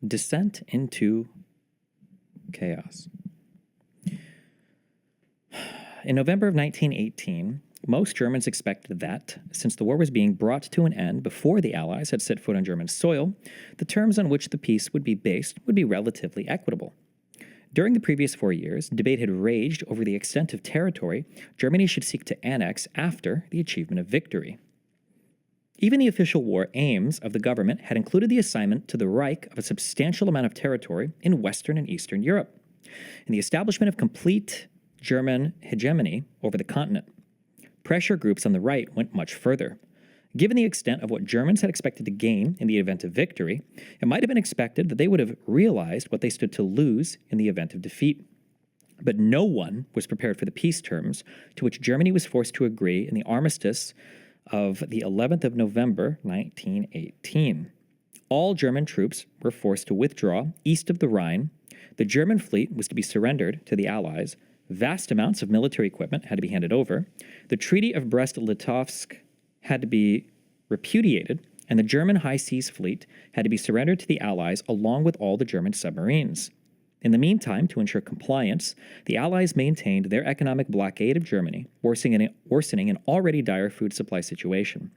Descent into chaos. In November of 1918, most Germans expected that, since the war was being brought to an end before the Allies had set foot on German soil, the terms on which the peace would be based would be relatively equitable. During the previous 4 years, debate had raged over the extent of territory Germany should seek to annex after the achievement of victory. Even the official war aims of the government had included the assignment to the Reich of a substantial amount of territory in Western and Eastern Europe, and the establishment of complete German hegemony over the continent. Pressure groups on the right went much further. Given the extent of what Germans had expected to gain in the event of victory, it might have been expected that they would have realized what they stood to lose in the event of defeat. But no one was prepared for the peace terms to which Germany was forced to agree in the armistice of the 11th of November, 1918. All German troops were forced to withdraw east of the Rhine. The German fleet was to be surrendered to the Allies. Vast amounts of military equipment had to be handed over. The Treaty of Brest-Litovsk had to be repudiated, and the German high seas fleet had to be surrendered to the Allies along with all the German submarines. In the meantime, to ensure compliance, the Allies maintained their economic blockade of Germany, worsening an already dire food supply situation.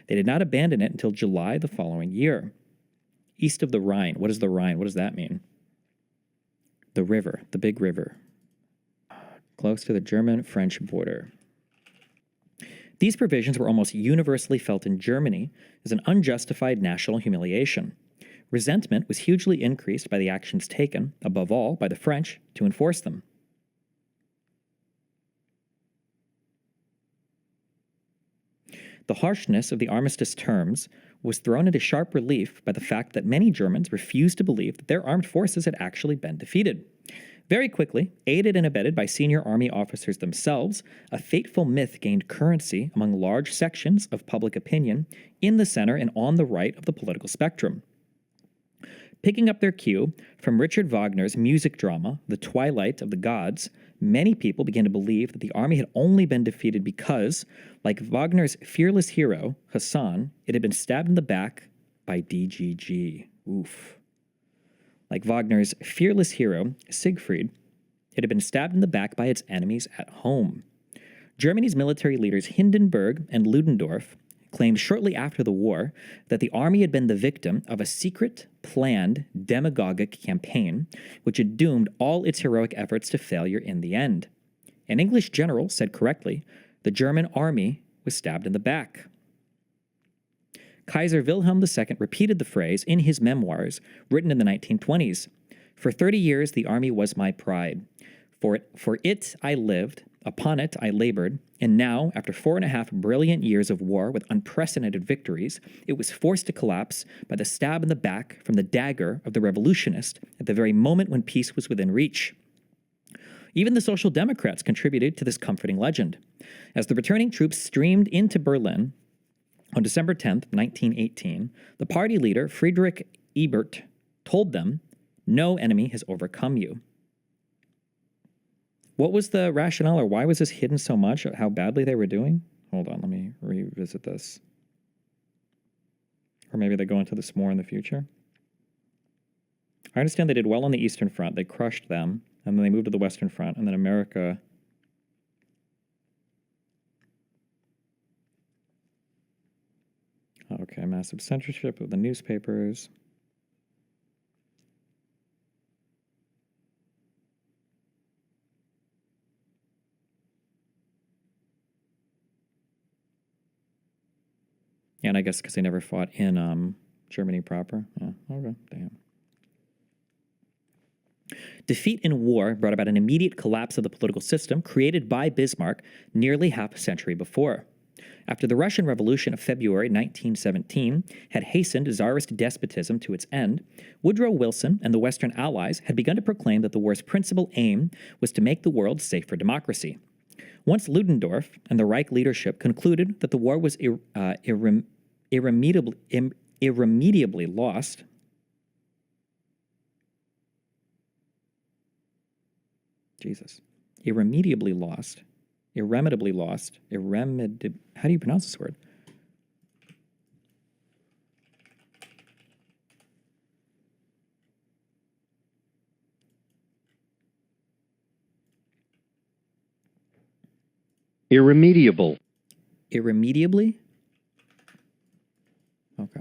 They did not abandon it until July the following year. East of the Rhine. What is the Rhine? What does that mean? The river, the big river, close to the German-French border. These provisions were almost universally felt in Germany as an unjustified national humiliation. Resentment was hugely increased by the actions taken, above all by the French, to enforce them. The harshness of the armistice terms was thrown into sharp relief by the fact that many Germans refused to believe that their armed forces had actually been defeated. Very quickly, aided and abetted by senior army officers themselves, a fateful myth gained currency among large sections of public opinion in the center and on the right of the political spectrum. Picking up their cue from Richard Wagner's music drama, The Twilight of the Gods, many people began to believe that the army had only been defeated because, like Wagner's fearless hero, Hassan, it had been stabbed in the back by DGG. Oof. Like Wagner's fearless hero, Siegfried, it had been stabbed in the back by its enemies at home. Germany's military leaders Hindenburg and Ludendorff claimed shortly after the war that the army had been the victim of a secret, planned, demagogic campaign which had doomed all its heroic efforts to failure in the end. An English general said correctly, the German army was stabbed in the back. Kaiser Wilhelm II repeated the phrase in his memoirs, written in the 1920s. For 30 years the army was my pride. For it I lived, upon it I labored, and now, after 4.5 brilliant years of war with unprecedented victories, it was forced to collapse by the stab in the back from the dagger of the revolutionist at the very moment when peace was within reach. Even the Social Democrats contributed to this comforting legend. As the returning troops streamed into Berlin, on December 10, 1918, the party leader, Friedrich Ebert, told them, "No enemy has overcome you." What was the rationale, or why was this hidden so much, how badly they were doing? Hold on, let me revisit this. Or maybe they go into this more in the future. I understand they did well on the Eastern Front. They crushed them, and then they moved to the Western Front, and then America... Okay, massive censorship of the newspapers. And I guess because they never fought in Germany proper. Yeah, okay, damn. Defeat in war brought about an immediate collapse of the political system created by Bismarck nearly half a century before. After the Russian Revolution of February 1917 had hastened Tsarist despotism to its end, Woodrow Wilson and the Western Allies had begun to proclaim that the war's principal aim was to make the world safe for democracy. Once Ludendorff and the Reich leadership concluded that the war was irremediably lost, how do you pronounce this word? Irremediable. Irremediably? Okay.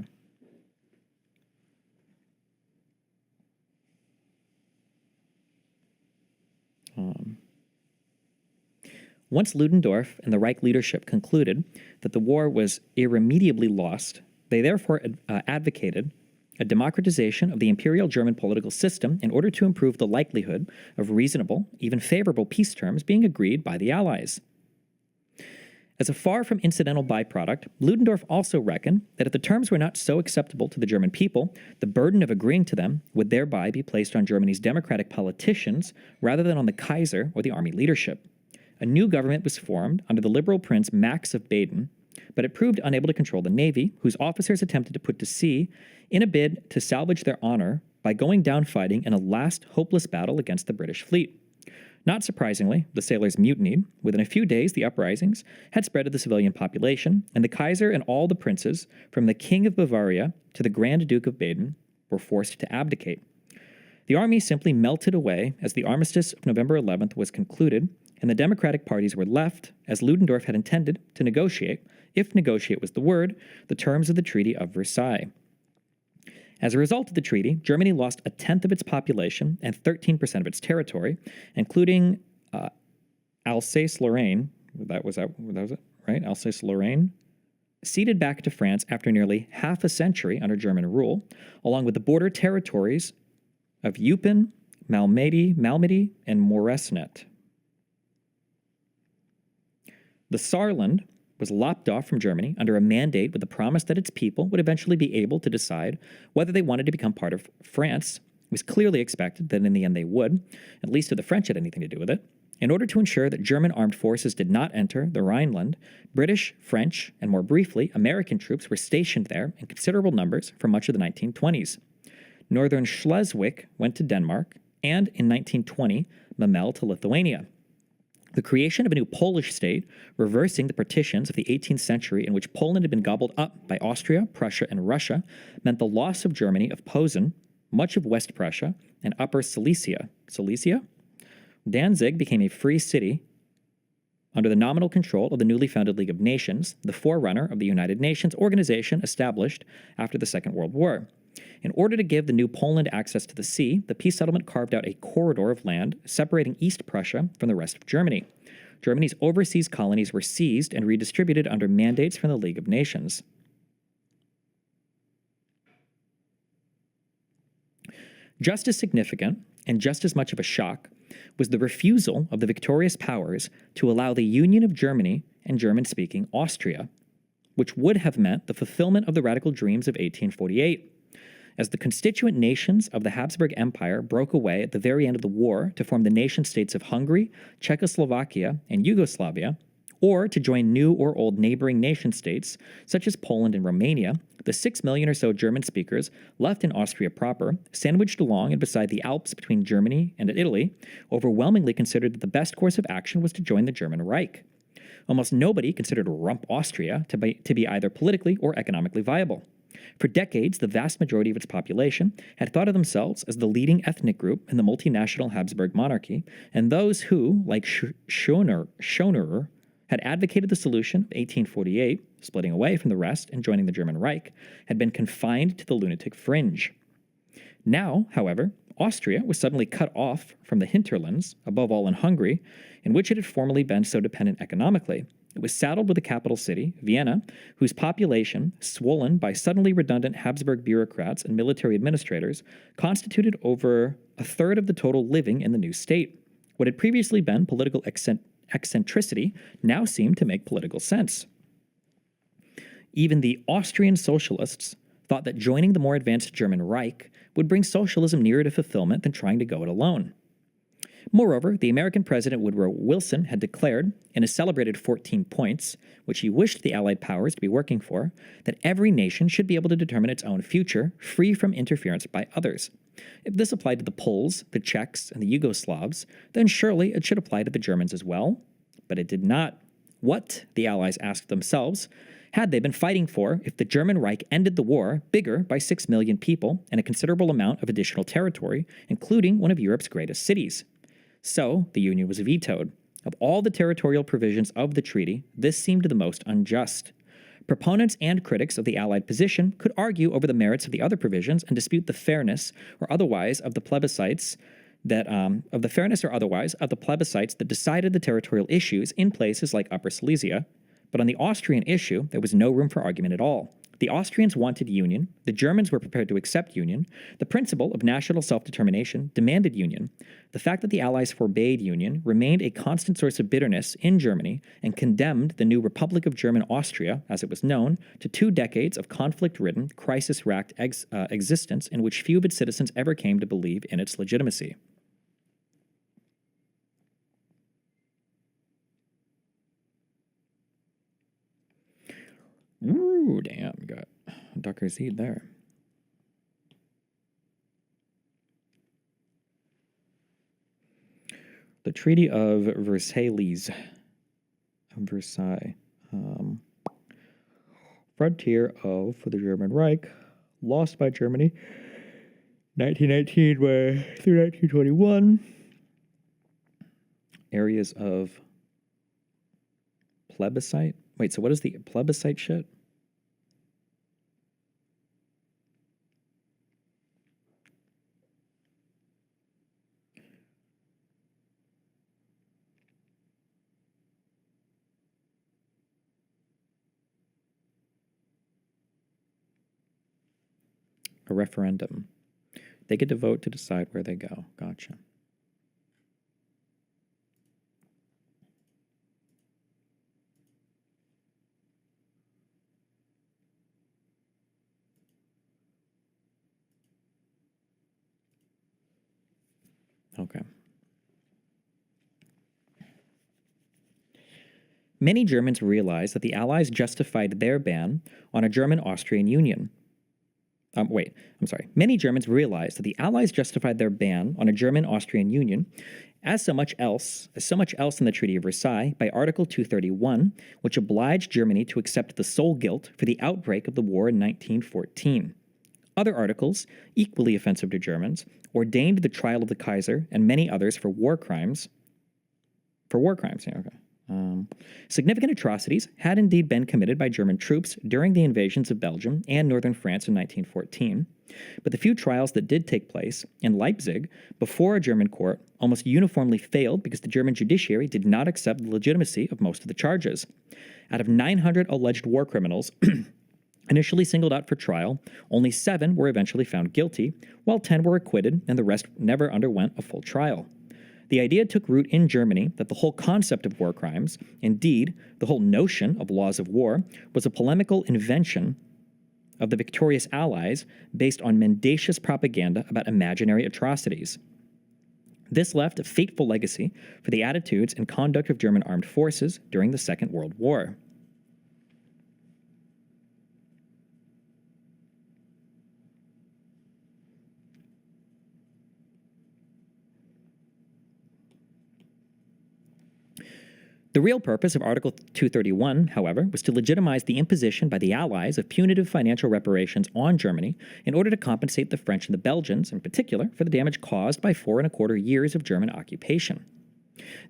Once Ludendorff and the Reich leadership concluded that the war was irremediably lost, they therefore advocated a democratization of the imperial German political system in order to improve the likelihood of reasonable, even favorable peace terms being agreed by the Allies. As a far from incidental byproduct, Ludendorff also reckoned that if the terms were not so acceptable to the German people, the burden of agreeing to them would thereby be placed on Germany's democratic politicians rather than on the Kaiser or the army leadership. A new government was formed under the liberal Prince Max of Baden, but it proved unable to control the navy, whose officers attempted to put to sea in a bid to salvage their honor by going down fighting in a last hopeless battle against the British fleet. Not surprisingly, the sailors mutinied. Within a few days, the uprisings had spread to the civilian population, and the Kaiser and all the princes, from the King of Bavaria to the Grand Duke of Baden, were forced to abdicate. The army simply melted away as the armistice of November 11th was concluded, and the democratic parties were left, as Ludendorff had intended, to negotiate, if negotiate was the word, the terms of the Treaty of Versailles. As a result of the treaty, Germany lost a tenth of its population and 13% of its territory, including Alsace-Lorraine. That was it, right? Alsace-Lorraine, ceded back to France after nearly half a century under German rule, along with the border territories of Eupen, Malmedy, and Moresnet. The Saarland was lopped off from Germany under a mandate with the promise that its people would eventually be able to decide whether they wanted to become part of France. It was clearly expected that in the end they would, at least if the French had anything to do with it. In order to ensure that German armed forces did not enter the Rhineland, British, French, and more briefly, American troops were stationed there in considerable numbers for much of the 1920s. Northern Schleswig went to Denmark, and in 1920, Memel to Lithuania. The creation of a new Polish state, reversing the partitions of the 18th century in which Poland had been gobbled up by Austria, Prussia, and Russia, meant the loss of Germany of Posen, much of West Prussia, and Upper Silesia. Danzig became a free city under the nominal control of the newly founded League of Nations, the forerunner of the United Nations organization established after the Second World War. In order to give the new Poland access to the sea, the peace settlement carved out a corridor of land separating East Prussia from the rest of Germany. Germany's overseas colonies were seized and redistributed under mandates from the League of Nations. Just as significant, and just as much of a shock, was the refusal of the victorious powers to allow the union of Germany and German-speaking Austria, which would have meant the fulfillment of the radical dreams of 1848. As the constituent nations of the Habsburg Empire broke away at the very end of the war to form the nation-states of Hungary, Czechoslovakia, and Yugoslavia, or to join new or old neighboring nation-states such as Poland and Romania, the 6 million or so German speakers left in Austria proper, sandwiched along and beside the Alps between Germany and Italy, overwhelmingly considered that the best course of action was to join the German Reich. Almost nobody considered Rump Austria to be either politically or economically viable. For decades, the vast majority of its population had thought of themselves as the leading ethnic group in the multinational Habsburg monarchy, and those who, like Schonerer, had advocated the solution of 1848, splitting away from the rest and joining the German Reich, had been confined to the lunatic fringe. Now, however, Austria was suddenly cut off from the hinterlands, above all in Hungary, in which it had formerly been so dependent economically. It was saddled with the capital city, Vienna, whose population, swollen by suddenly redundant Habsburg bureaucrats and military administrators, constituted over a third of the total living in the new state. What had previously been political eccentricity now seemed to make political sense. Even the Austrian socialists thought that joining the more advanced German Reich would bring socialism nearer to fulfillment than trying to go it alone. Moreover, the American president Woodrow Wilson had declared, in his celebrated 14 points, which he wished the Allied powers to be working for, that every nation should be able to determine its own future, free from interference by others. If this applied to the Poles, the Czechs, and the Yugoslavs, then surely it should apply to the Germans as well. But it did not. What, the Allies asked themselves, had they been fighting for if the German Reich ended the war bigger by 6 million people and a considerable amount of additional territory, including one of Europe's greatest cities? So, the Union was vetoed. Of all the territorial provisions of the treaty, this seemed the most unjust. Proponents and critics of the Allied position could argue over the merits of the other provisions and dispute the fairness or otherwise of the plebiscites that decided the territorial issues in places like Upper Silesia. But on the Austrian issue, there was no room for argument at all. The Austrians wanted union, the Germans were prepared to accept union, the principle of national self-determination demanded union. The fact that the Allies forbade union remained a constant source of bitterness in Germany and condemned the new Republic of German Austria, as it was known, to 2 decades of conflict-ridden, crisis-racked existence in which few of its citizens ever came to believe in its legitimacy. Ooh, damn, got Ducker Seed there. The Treaty of Versailles. Frontier of the German Reich, lost by Germany, 1919 through 1921. Areas of plebiscite. Wait, so what is the plebiscite shit? A referendum. They get to vote to decide where they go. Gotcha. Okay. Many Germans realized that the Allies justified their ban on a German-Austrian union. Many Germans realized that the Allies justified their ban on a German-Austrian union as so much else in the Treaty of Versailles by Article 231, which obliged Germany to accept the sole guilt for the outbreak of the war in 1914. Other articles, equally offensive to Germans, ordained the trial of the Kaiser and many others for war crimes. Significant atrocities had indeed been committed by German troops during the invasions of Belgium and northern France in 1914, but the few trials that did take place in Leipzig before a German court almost uniformly failed because the German judiciary did not accept the legitimacy of most of the charges. Out of 900 alleged war criminals initially singled out for trial, only 7 were eventually found guilty, while 10 were acquitted and the rest never underwent a full trial. The idea took root in Germany that the whole concept of war crimes, indeed, the whole notion of laws of war, was a polemical invention of the victorious Allies based on mendacious propaganda about imaginary atrocities. This left a fateful legacy for the attitudes and conduct of German armed forces during the Second World War. The real purpose of Article 231, however, was to legitimize the imposition by the Allies of punitive financial reparations on Germany in order to compensate the French and the Belgians, in particular, for the damage caused by 4¼ years of German occupation.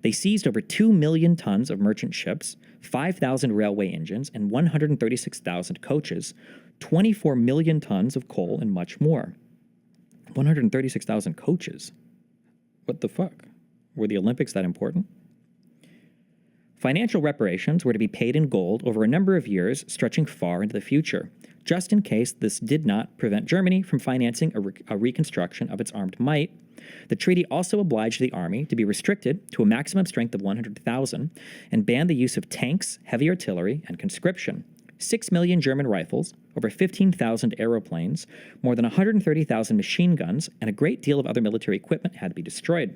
They seized over 2 million tons of merchant ships, 5,000 railway engines, and 136,000 coaches, 24 million tons of coal, and much more. 136,000 coaches? What the fuck? Were the Olympics that important? Financial reparations were to be paid in gold over a number of years stretching far into the future, just in case this did not prevent Germany from financing a reconstruction of its armed might. The treaty also obliged the army to be restricted to a maximum strength of 100,000 and banned the use of tanks, heavy artillery, and conscription. 6 million German rifles, over 15,000 aeroplanes, more than 130,000 machine guns, and a great deal of other military equipment had to be destroyed.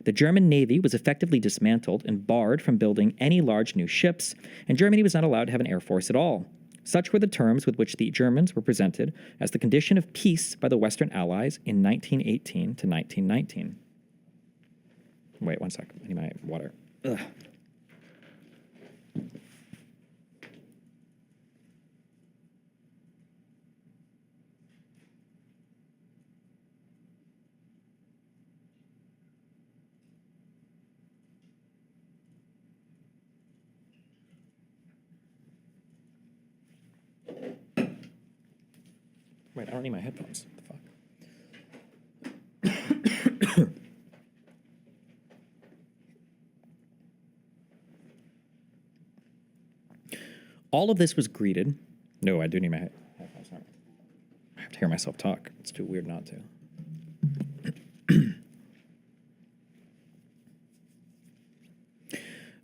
The German Navy was effectively dismantled and barred from building any large new ships, and Germany was not allowed to have an air force at all. Such were the terms with which the Germans were presented as the condition of peace by the Western Allies in 1918 to 1919. Wait 1 sec. I need my water. Ugh. Wait, I don't need my headphones. What the fuck? All of this was greeted. No, I do need my headphones. I have to hear myself talk. It's too weird not to.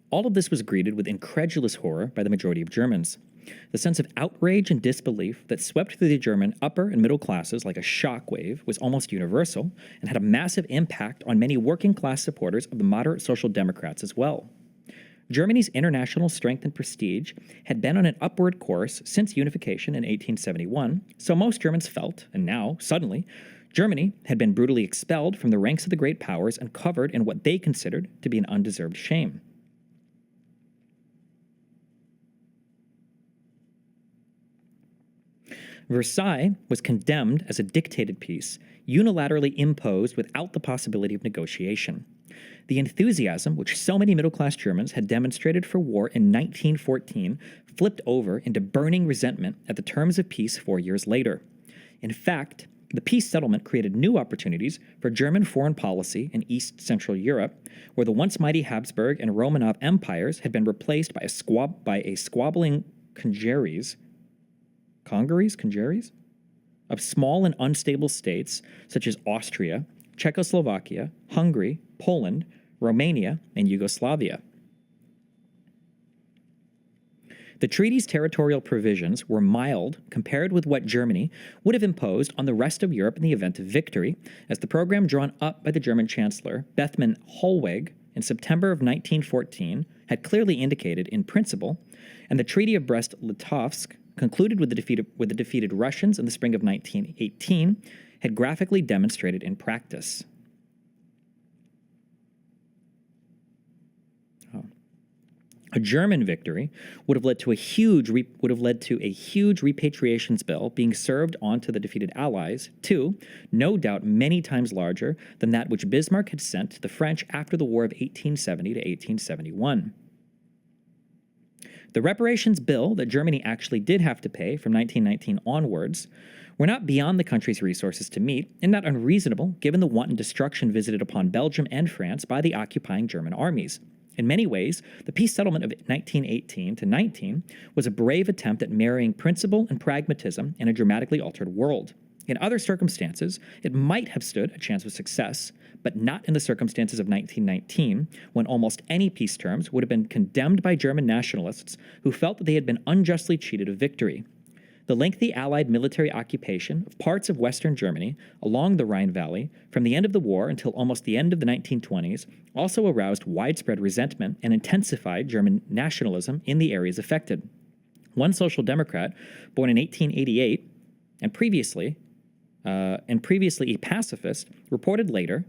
All of this was greeted with incredulous horror by the majority of Germans. The sense of outrage and disbelief that swept through the German upper and middle classes like a shockwave was almost universal and had a massive impact on many working class supporters of the moderate Social Democrats as well. Germany's international strength and prestige had been on an upward course since unification in 1871, so most Germans felt, and now, suddenly, Germany had been brutally expelled from the ranks of the great powers and covered in what they considered to be an undeserved shame. Versailles was condemned as a dictated peace, unilaterally imposed without the possibility of negotiation. The enthusiasm which so many middle-class Germans had demonstrated for war in 1914 flipped over into burning resentment at the terms of peace 4 years later. In fact, the peace settlement created new opportunities for German foreign policy in East Central Europe, where the once mighty Habsburg and Romanov empires had been replaced by a squabbling congeries of small and unstable states such as Austria, Czechoslovakia, Hungary, Poland, Romania, and Yugoslavia. The treaty's territorial provisions were mild compared with what Germany would have imposed on the rest of Europe in the event of victory, as the program drawn up by the German Chancellor, Bethmann Hollweg, in September of 1914 had clearly indicated in principle, and the Treaty of Brest-Litovsk, concluded with the defeated Russians in the spring of 1918, had graphically demonstrated in practice. A German victory would have led to a huge repatriations bill being served onto the defeated Allies, too, no doubt many times larger than that which Bismarck had sent to the French after the War of 1870 to 1871. The reparations bill that Germany actually did have to pay from 1919 onwards were not beyond the country's resources to meet, and not unreasonable given the wanton destruction visited upon Belgium and France by the occupying German armies. In many ways, the peace settlement of 1918 to 19 was a brave attempt at marrying principle and pragmatism in a dramatically altered world. In other circumstances, it might have stood a chance of success, but not in the circumstances of 1919, when almost any peace terms would have been condemned by German nationalists who felt that they had been unjustly cheated of victory. The lengthy Allied military occupation of parts of Western Germany along the Rhine Valley from the end of the war until almost the end of the 1920s also aroused widespread resentment and intensified German nationalism in the areas affected. One Social Democrat, born in 1888 and previously a pacifist, reported later,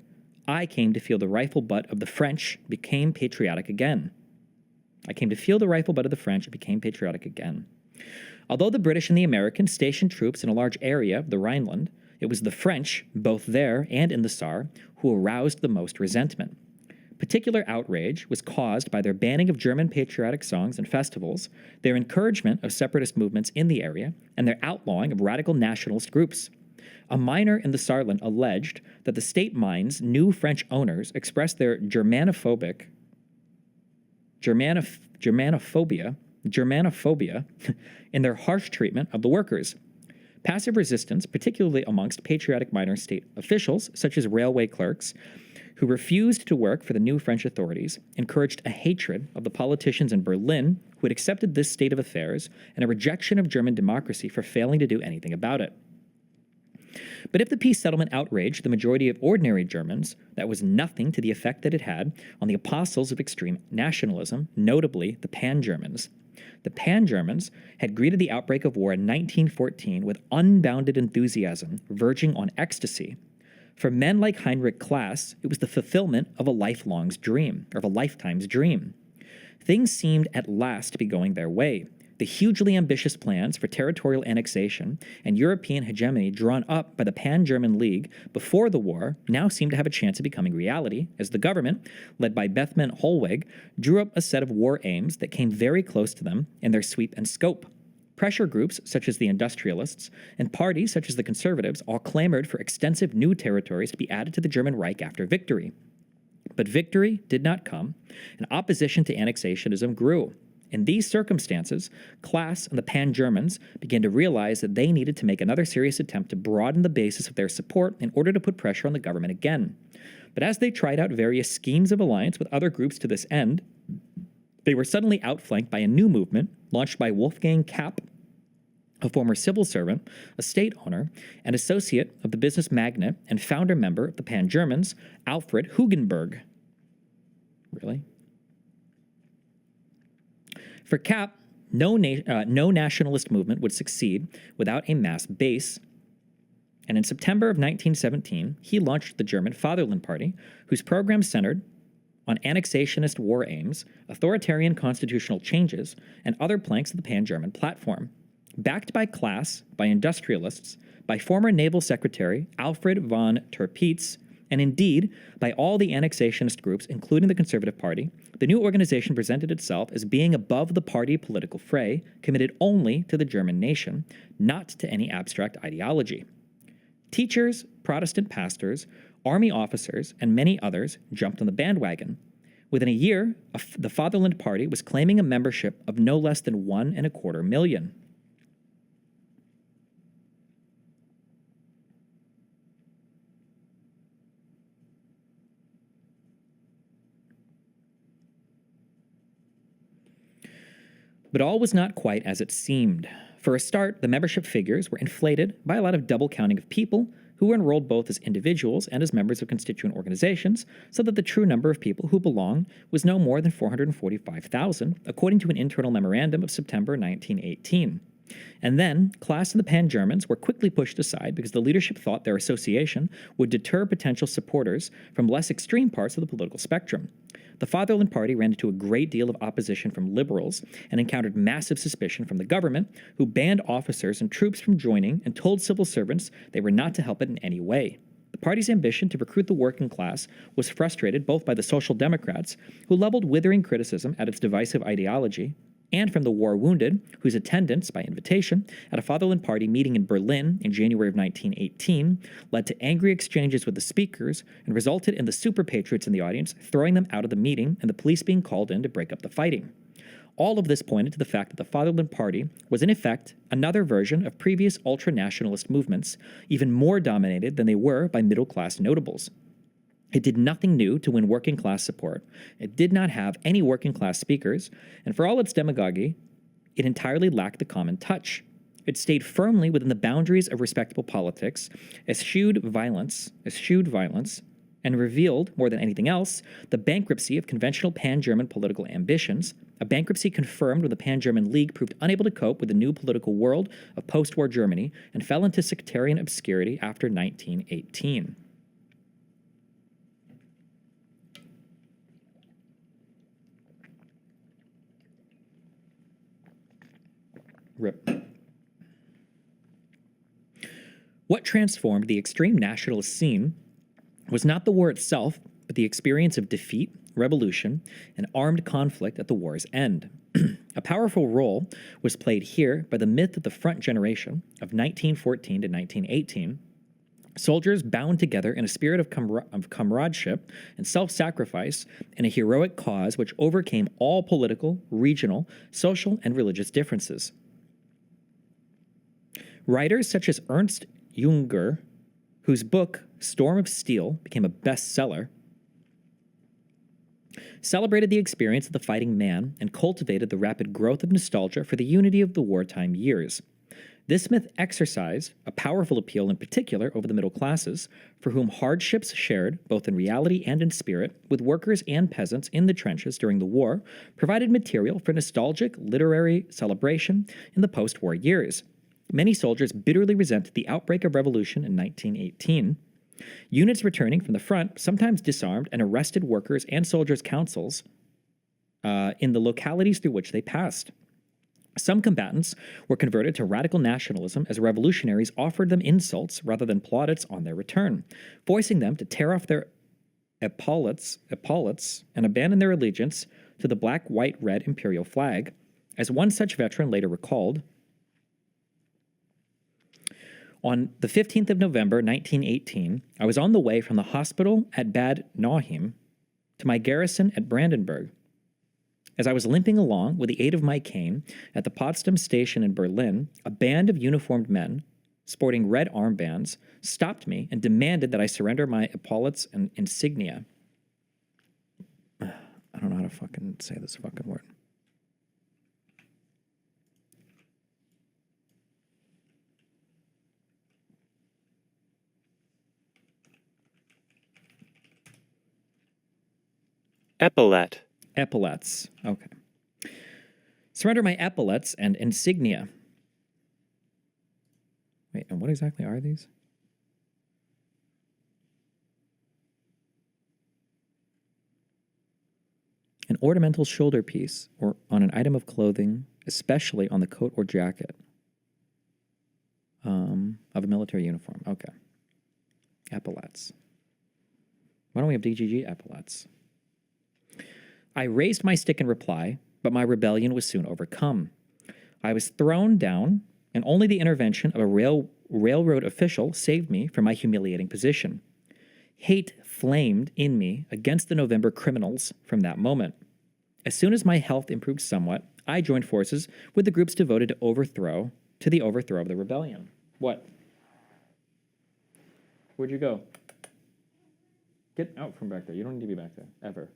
"I came to feel the rifle butt of the French became patriotic again." I came to feel the rifle butt of the French and became patriotic again. Although the British and the Americans stationed troops in a large area of the Rhineland, it was the French, both there and in the Saar, who aroused the most resentment. Particular outrage was caused by their banning of German patriotic songs and festivals, their encouragement of separatist movements in the area, and their outlawing of radical nationalist groups. A miner in the Saarland alleged that the state mines' new French owners expressed their Germanophobia in their harsh treatment of the workers. Passive resistance, particularly amongst patriotic minor state officials, such as railway clerks, who refused to work for the new French authorities, encouraged a hatred of the politicians in Berlin who had accepted this state of affairs and a rejection of German democracy for failing to do anything about it. But if the peace settlement outraged the majority of ordinary Germans, that was nothing to the effect that it had on the apostles of extreme nationalism, notably the Pan-Germans. The Pan-Germans had greeted the outbreak of war in 1914 with unbounded enthusiasm, verging on ecstasy. For men like Heinrich Class, it was the fulfillment of a lifetime's dream. Things seemed at last to be going their way. The hugely ambitious plans for territorial annexation and European hegemony drawn up by the Pan-German League before the war now seemed to have a chance of becoming reality, as the government, led by Bethmann Hollweg, drew up a set of war aims that came very close to them in their sweep and scope. Pressure groups such as the industrialists and parties such as the conservatives all clamored for extensive new territories to be added to the German Reich after victory. But victory did not come, and opposition to annexationism grew. In these circumstances, class and the Pan-Germans began to realize that they needed to make another serious attempt to broaden the basis of their support in order to put pressure on the government again. But as they tried out various schemes of alliance with other groups to this end, they were suddenly outflanked by a new movement launched by Wolfgang Kapp, a former civil servant, a state owner, and associate of the business magnate and founder member of the Pan-Germans, Alfred Hugenberg. Really? For Kapp, no nationalist movement would succeed without a mass base, and in September of 1917, he launched the German Fatherland Party, whose program centered on annexationist war aims, authoritarian constitutional changes, and other planks of the Pan-German platform. Backed by class, by industrialists, by former Naval Secretary Alfred von Tirpitz, and indeed by all the annexationist groups, including the Conservative Party, the new organization presented itself as being above the party political fray, committed only to the German nation, not to any abstract ideology. Teachers, Protestant pastors, army officers, and many others jumped on the bandwagon. Within a year, the Fatherland Party was claiming a membership of no less than 1.25 million. But all was not quite as it seemed. For a start, the membership figures were inflated by a lot of double counting of people who were enrolled both as individuals and as members of constituent organizations, so that the true number of people who belonged was no more than 445,000, according to an internal memorandum of September 1918. And then, class and the Pan-Germans were quickly pushed aside because the leadership thought their association would deter potential supporters from less extreme parts of the political spectrum. The Fatherland Party ran into a great deal of opposition from liberals and encountered massive suspicion from the government, who banned officers and troops from joining and told civil servants they were not to help it in any way. The party's ambition to recruit the working class was frustrated both by the Social Democrats, who leveled withering criticism at its divisive ideology, and from the war-wounded, whose attendance, by invitation, at a Fatherland Party meeting in Berlin in January of 1918 led to angry exchanges with the speakers and resulted in the super-patriots in the audience throwing them out of the meeting and the police being called in to break up the fighting. All of this pointed to the fact that the Fatherland Party was in effect another version of previous ultra-nationalist movements, even more dominated than they were by middle-class notables. It did nothing new to win working-class support. It did not have any working-class speakers, and for all its demagogy, it entirely lacked the common touch. It stayed firmly within the boundaries of respectable politics, eschewed violence, and revealed, more than anything else, the bankruptcy of conventional Pan-German political ambitions, a bankruptcy confirmed when the Pan-German League proved unable to cope with the new political world of post-war Germany and fell into sectarian obscurity after 1918. Rip. What transformed the extreme nationalist scene was not the war itself, but the experience of defeat, revolution, and armed conflict at the war's end. A powerful role was played here by the myth of the front generation of 1914 to 1918, soldiers bound together in a spirit of comradeship and self-sacrifice in a heroic cause which overcame all political, regional, social, and religious differences. Writers such as Ernst Junger, whose book Storm of Steel became a bestseller, celebrated the experience of the fighting man and cultivated the rapid growth of nostalgia for the unity of the wartime years. This myth exercised a powerful appeal in particular over the middle classes, for whom hardships shared, both in reality and in spirit, with workers and peasants in the trenches during the war, provided material for nostalgic literary celebration in the post-war years. Many soldiers bitterly resented the outbreak of revolution in 1918. Units returning from the front sometimes disarmed and arrested workers and soldiers' councils in the localities through which they passed. Some combatants were converted to radical nationalism as revolutionaries offered them insults rather than plaudits on their return, forcing them to tear off their epaulets and abandon their allegiance to the black, white, red imperial flag. As one such veteran later recalled, On the 15th of November, 1918, I was on the way from the hospital at Bad Nauheim to my garrison at Brandenburg. As I was limping along with the aid of my cane at the Potsdam station in Berlin, a band of uniformed men, sporting red armbands, stopped me and demanded that I surrender my epaulets and insignia. I don't know how to fucking say this fucking word. Epaulet. Epaulets. Okay. Surrender my epaulets and insignia. Wait, and what exactly are these? An ornamental shoulder piece or on an item of clothing, especially on the coat or jacket of a military uniform. Okay. Epaulets. Why don't we have DGG epaulets? I raised my stick in reply, but my rebellion was soon overcome. I was thrown down, and only the intervention of a railroad official saved me from my humiliating position. Hate flamed in me against the November criminals from that moment. As soon as my health improved somewhat, I joined forces with the groups devoted to the overthrow of the rebellion. What? Where'd you go? Get out from back there. You don't need to be back there, ever.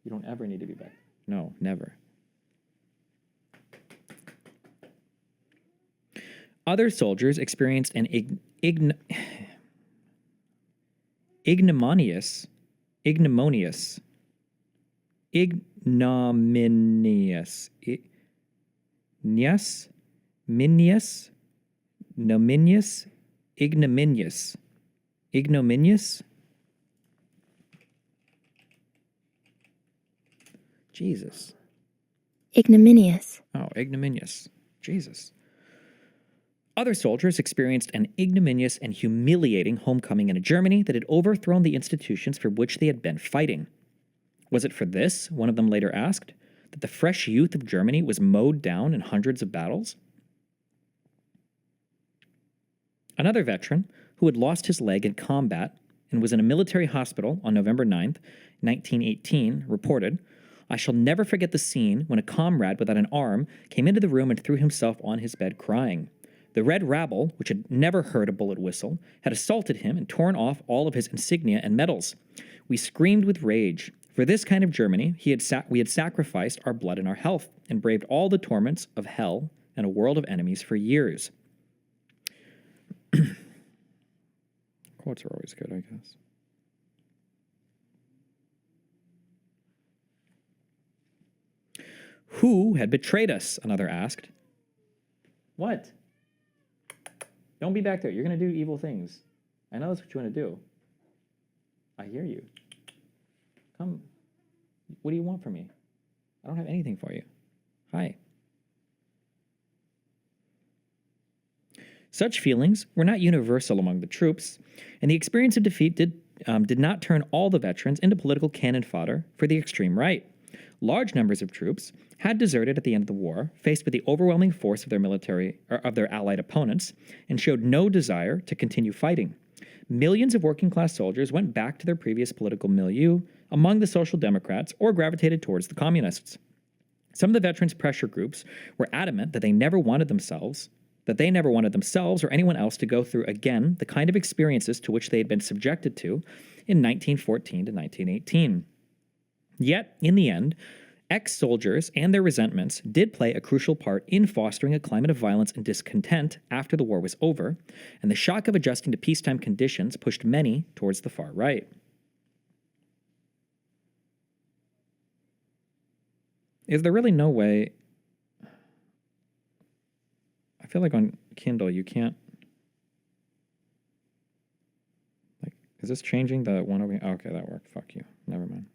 You don't ever need to be back there. No, never. Other soldiers experienced an ignominious Jesus. Ignominious. Oh, ignominious. Jesus. Other soldiers experienced an ignominious and humiliating homecoming in a Germany that had overthrown the institutions for which they had been fighting. Was it for this, one of them later asked, that the fresh youth of Germany was mowed down in hundreds of battles? Another veteran, who had lost his leg in combat and was in a military hospital on November 9th, 1918, reported, "I shall never forget the scene when a comrade without an arm came into the room and threw himself on his bed crying. The red rabble, which had never heard a bullet whistle, had assaulted him and torn off all of his insignia and medals. We screamed with rage. For this kind of Germany, we had sacrificed our blood and our health and braved all the torments of hell and a world of enemies for years." Quotes are always good, I guess. Who had betrayed us? Another asked. What? Don't be back there. You're going to do evil things. I know that's what you want to do. I hear you. Come. What do you want from me? I don't have anything for you. Hi. Such feelings were not universal among the troops, and the experience of defeat did not turn all the veterans into political cannon fodder for the extreme right. Large numbers of troops had deserted at the end of the war, faced with the overwhelming force of their allied opponents, and showed no desire to continue fighting. Millions of working-class soldiers went back to their previous political milieu among the Social Democrats or gravitated towards the Communists. Some of the veterans' pressure groups were adamant that they never wanted themselves or anyone else to go through again the kind of experiences to which they had been subjected to in 1914 to 1918. Yet, in the end, ex-soldiers and their resentments did play a crucial part in fostering a climate of violence and discontent after the war was over, and the shock of adjusting to peacetime conditions pushed many towards the far right. Is there really no way... I feel like on Kindle you can't... Like, is this changing the one over here? Oh, okay, that worked. Fuck you. Never mind.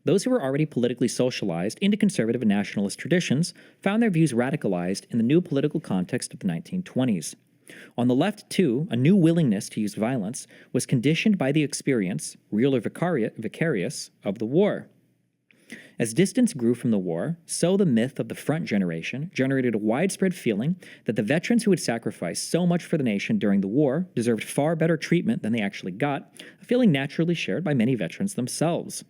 Those who were already politically socialized into conservative and nationalist traditions found their views radicalized in the new political context of the 1920s. On the left, too, a new willingness to use violence was conditioned by the experience, real or vicarious, of the war. As distance grew from the war, so the myth of the front generation generated a widespread feeling that the veterans who had sacrificed so much for the nation during the war deserved far better treatment than they actually got, a feeling naturally shared by many veterans themselves.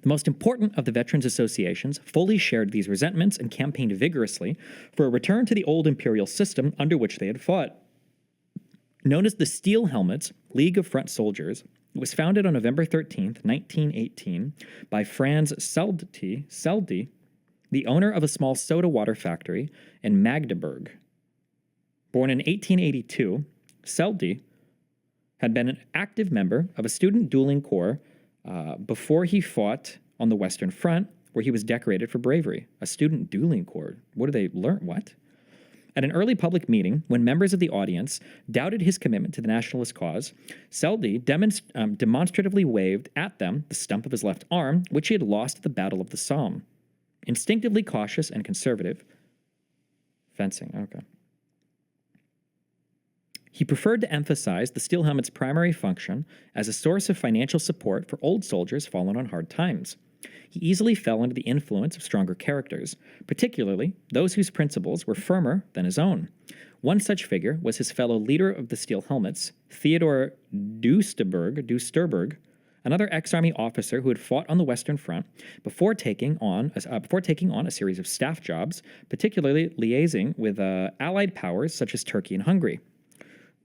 The most important of the veterans' associations fully shared these resentments and campaigned vigorously for a return to the old imperial system under which they had fought. Known as the Steel Helmets League of Front Soldiers, it was founded on November 13, 1918, by Franz Seldy, the owner of a small soda water factory in Magdeburg. Born in 1882, Seldy had been an active member of a student dueling corps before he fought on the Western Front, where he was decorated for bravery. A student dueling corps. What do they learn? What? At an early public meeting, when members of the audience doubted his commitment to the nationalist cause, Seldy demonstratively waved at them the stump of his left arm, which he had lost at the Battle of the Somme. Instinctively cautious and conservative. Fencing, okay. He preferred to emphasize the Steel Helmet's primary function as a source of financial support for old soldiers fallen on hard times. He easily fell under the influence of stronger characters, particularly those whose principles were firmer than his own. One such figure was his fellow leader of the Steel Helmets, Theodor Duesterberg, another ex-army officer who had fought on the Western Front before taking on a series of staff jobs, particularly liaising with Allied powers such as Turkey and Hungary.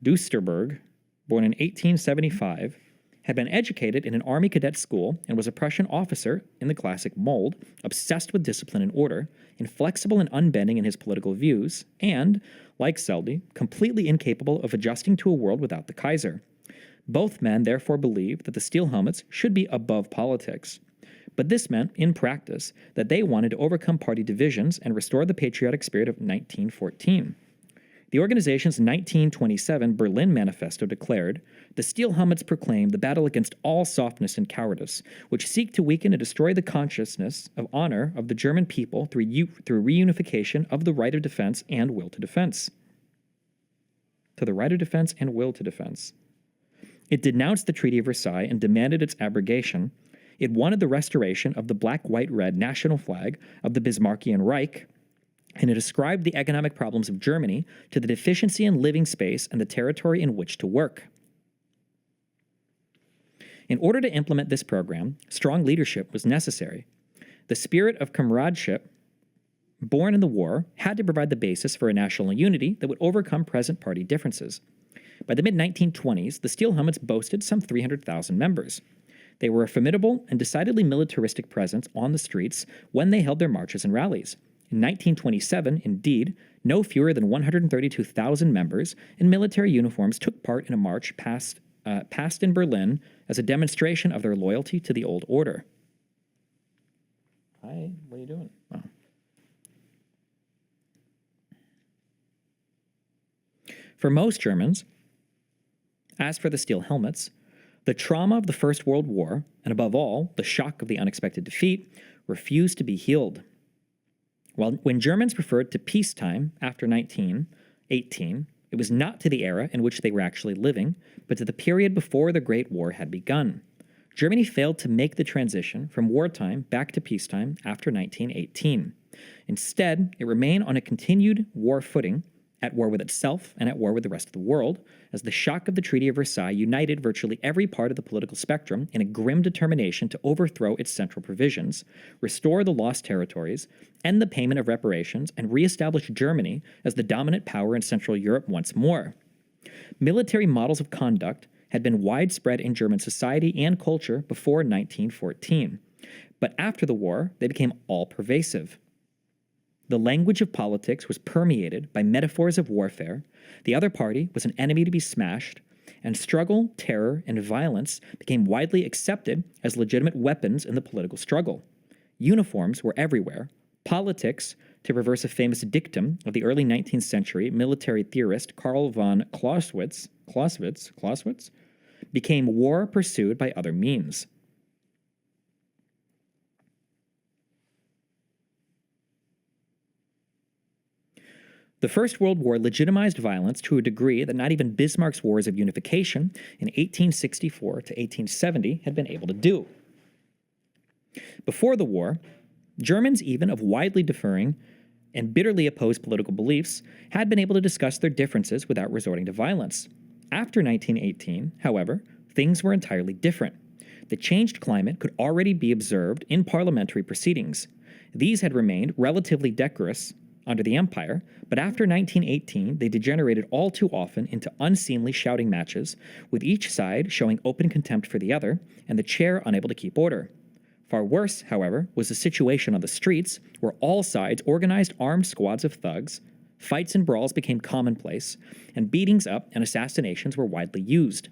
Duesterberg, born in 1875, had been educated in an army cadet school and was a Prussian officer in the classic mold, obsessed with discipline and order, inflexible and unbending in his political views, and, like Seldy, completely incapable of adjusting to a world without the Kaiser. Both men therefore believed that the Steel Helmets should be above politics. But this meant, in practice, that they wanted to overcome party divisions and restore the patriotic spirit of 1914. The organization's 1927 Berlin Manifesto declared, "The Steel Helmets proclaim the battle against all softness and cowardice, which seek to weaken and destroy the consciousness of honor of the German people through reunification of the right of defense and will to defense." To the right of defense and will to defense. It denounced the Treaty of Versailles and demanded its abrogation. It wanted the restoration of the black-white-red national flag of the Bismarckian Reich, and it ascribed the economic problems of Germany to the deficiency in living space and the territory in which to work. In order to implement this program, strong leadership was necessary. The spirit of comradeship born in the war had to provide the basis for a national unity that would overcome present party differences. By the mid-1920s, the Steel Helmets boasted some 300,000 members. They were a formidable and decidedly militaristic presence on the streets when they held their marches and rallies. In 1927, indeed, no fewer than 132,000 members in military uniforms took part in a march passed in Berlin as a demonstration of their loyalty to the old order. Hi, what are you doing? Oh. For most Germans, as for the Steel Helmets, the trauma of the First World War, and above all, the shock of the unexpected defeat, refused to be healed. When Germans referred to peacetime after 1918, it was not to the era in which they were actually living, but to the period before the Great War had begun. Germany failed to make the transition from wartime back to peacetime after 1918. Instead, it remained on a continued war footing, at war with itself and at war with the rest of the world, as the shock of the Treaty of Versailles united virtually every part of the political spectrum in a grim determination to overthrow its central provisions, restore the lost territories, end the payment of reparations, and reestablish Germany as the dominant power in Central Europe once more. Military models of conduct had been widespread in German society and culture before 1914, but after the war, they became all-pervasive. The language of politics was permeated by metaphors of warfare, the other party was an enemy to be smashed, and struggle, terror, and violence became widely accepted as legitimate weapons in the political struggle. Uniforms were everywhere. Politics, to reverse a famous dictum of the early 19th century military theorist Karl von Clausewitz, became war pursued by other means. The First World War legitimized violence to a degree that not even Bismarck's wars of unification in 1864 to 1870 had been able to do. Before the war, Germans, even of widely differing and bitterly opposed political beliefs, had been able to discuss their differences without resorting to violence. After 1918, however, things were entirely different. The changed climate could already be observed in parliamentary proceedings. These had remained relatively decorous under the Empire, but after 1918, they degenerated all too often into unseemly shouting matches, with each side showing open contempt for the other, and the chair unable to keep order. Far worse, however, was the situation on the streets, where all sides organized armed squads of thugs, fights and brawls became commonplace, and beatings up and assassinations were widely used.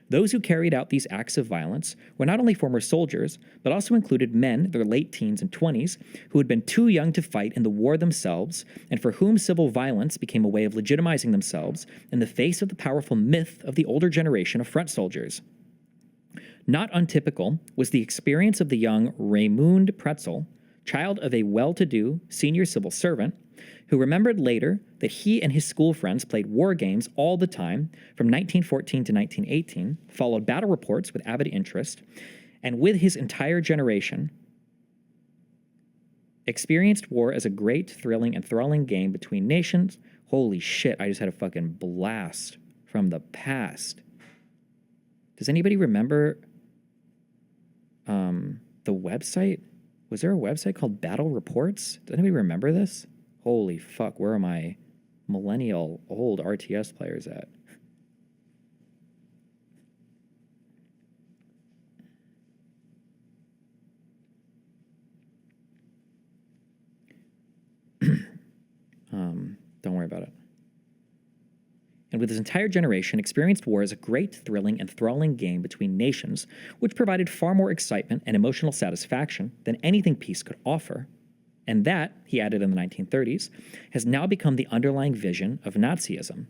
Those who carried out these acts of violence were not only former soldiers, but also included men in their late teens and 20s who had been too young to fight in the war themselves, and for whom civil violence became a way of legitimizing themselves in the face of the powerful myth of the older generation of front soldiers. Not untypical was the experience of the young Raimund Pretzel, child of a well-to-do senior civil servant, who remembered later that he and his school friends played war games all the time from 1914 to 1918, followed battle reports with avid interest, and with his entire generation, experienced war as a great, thrilling, and enthralling game between nations. Holy shit, I just had a fucking blast from the past. Does anybody remember the website? Was there a website called Battle Reports? Does anybody remember this? Holy fuck, where are my millennial old RTS players at? Don't worry about it. And with his entire generation, experienced war as a great, thrilling, and enthralling game between nations, which provided far more excitement and emotional satisfaction than anything peace could offer. And that, he added in the 1930s, has now become the underlying vision of Nazism.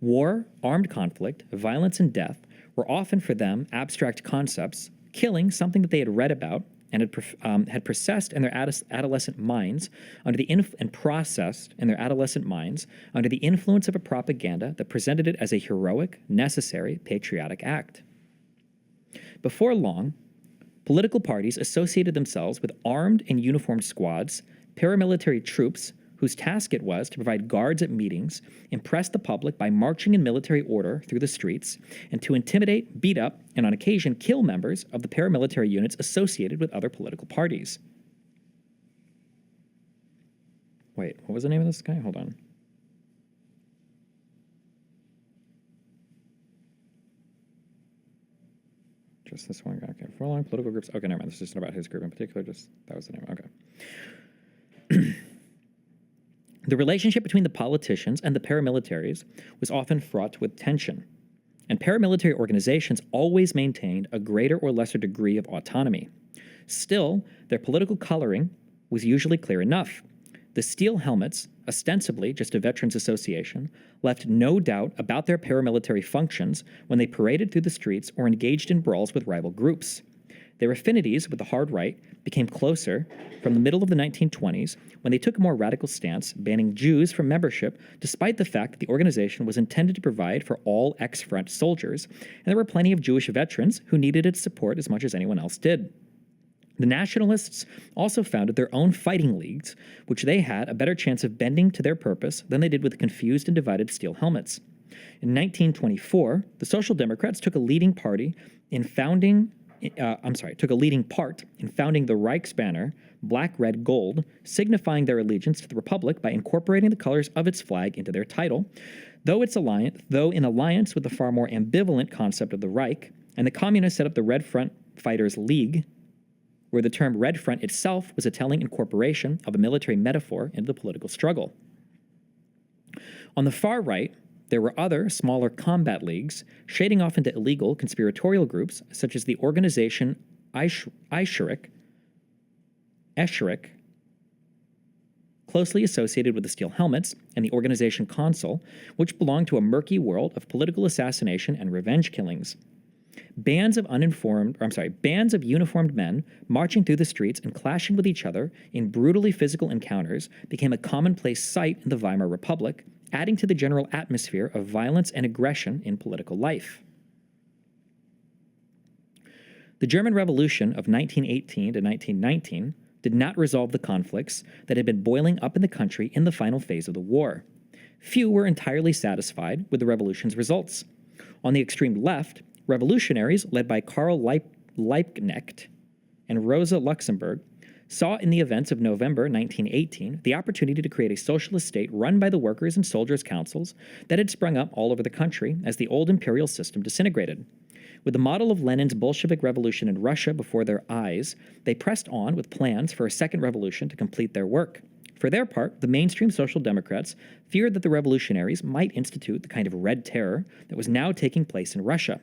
War, armed conflict, violence, and death were often for them abstract concepts, killing something that they had read about and had processed in their adolescent minds under the and processed in their adolescent minds under the influence of a propaganda that presented it as a heroic, necessary, patriotic act. Before long, political parties associated themselves with armed and uniformed squads, paramilitary troops whose task it was to provide guards at meetings, impress the public by marching in military order through the streets, and to intimidate, beat up, and on occasion kill members of the paramilitary units associated with other political parties. Wait, what was the name of this guy? Hold on. Just this one guy. Okay, for long political groups. Okay, never mind. This isn't about his group in particular. Just that was the name. Okay. The relationship between the politicians and the paramilitaries was often fraught with tension, and paramilitary organizations always maintained a greater or lesser degree of autonomy. Still, their political coloring was usually clear enough. The steel helmets, ostensibly just a veterans association, left no doubt about their paramilitary functions when they paraded through the streets or engaged in brawls with rival groups. Their affinities with the hard right became closer from the middle of the 1920s when they took a more radical stance, banning Jews from membership, despite the fact that the organization was intended to provide for all ex-front soldiers, and there were plenty of Jewish veterans who needed its support as much as anyone else did. The nationalists also founded their own fighting leagues, which they had a better chance of bending to their purpose than they did with the confused and divided steel helmets. In 1924, the Social Democrats took a leading part in founding the Reich's banner, black, red, gold, signifying their allegiance to the Republic by incorporating the colors of its flag into their title, though in alliance with the far more ambivalent concept of the Reich, and the communists set up the Red Front Fighters League, where the term Red Front itself was a telling incorporation of a military metaphor into the political struggle. On the far right, there were other, smaller combat leagues, shading off into illegal conspiratorial groups, such as the organization Escherich, closely associated with the steel helmets, and the organization Consul, which belonged to a murky world of political assassination and revenge killings. Bands of uniformed men marching through the streets and clashing with each other in brutally physical encounters became a commonplace sight in the Weimar Republic, adding to the general atmosphere of violence and aggression in political life. The German Revolution of 1918 to 1919 did not resolve the conflicts that had been boiling up in the country in the final phase of the war. Few were entirely satisfied with the revolution's results. On the extreme left, revolutionaries led by Karl Liebknecht and Rosa Luxemburg saw in the events of November 1918 the opportunity to create a socialist state run by the workers' and soldiers' councils that had sprung up all over the country as the old imperial system disintegrated. With the model of Lenin's Bolshevik revolution in Russia before their eyes, they pressed on with plans for a second revolution to complete their work. For their part, the mainstream Social Democrats feared that the revolutionaries might institute the kind of Red Terror that was now taking place in Russia.